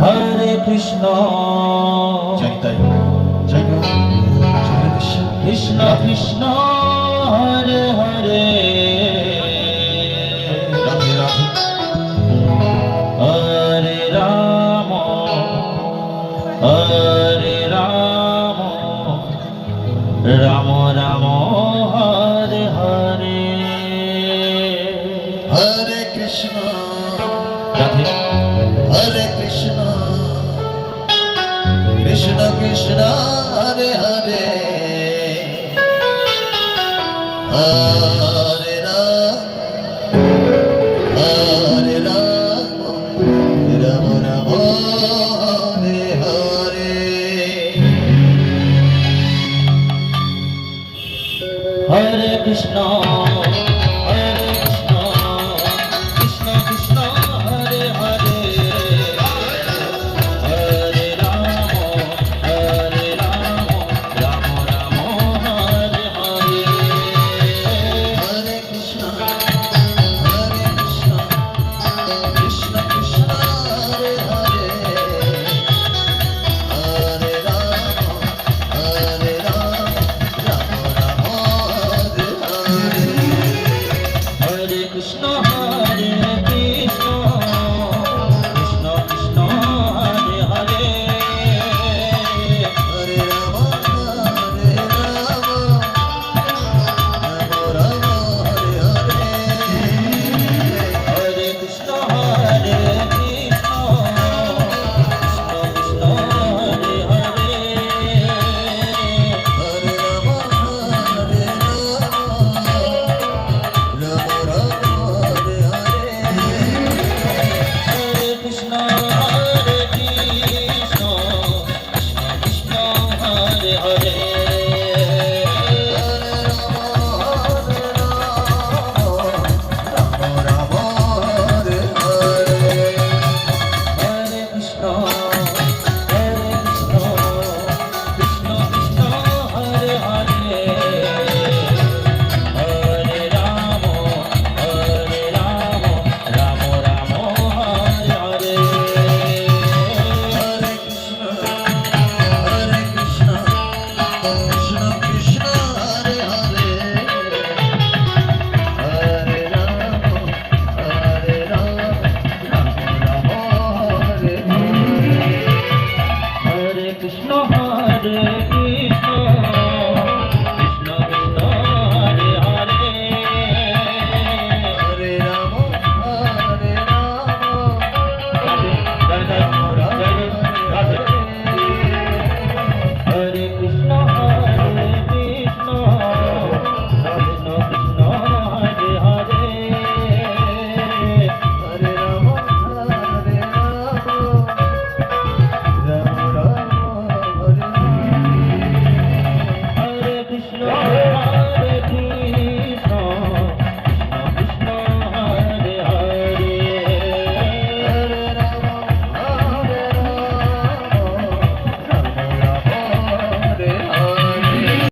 Hare Krishna Krishna Krishna Hare Hare Hare Ram Ram Ram Hare Hare Hare Krishna Radhe Hare Krishna Krishna Krishna Hare Hare Hare Ram Ram Ram Hare Hare Hare Krishna Krishna Krishna Hare Hare Hare Ram Ram Ram Hare Hare Hare Krishna Krishna Krishna Hare Hare Hare Ram Ram Ram Hare Hare Hare Krishna Hare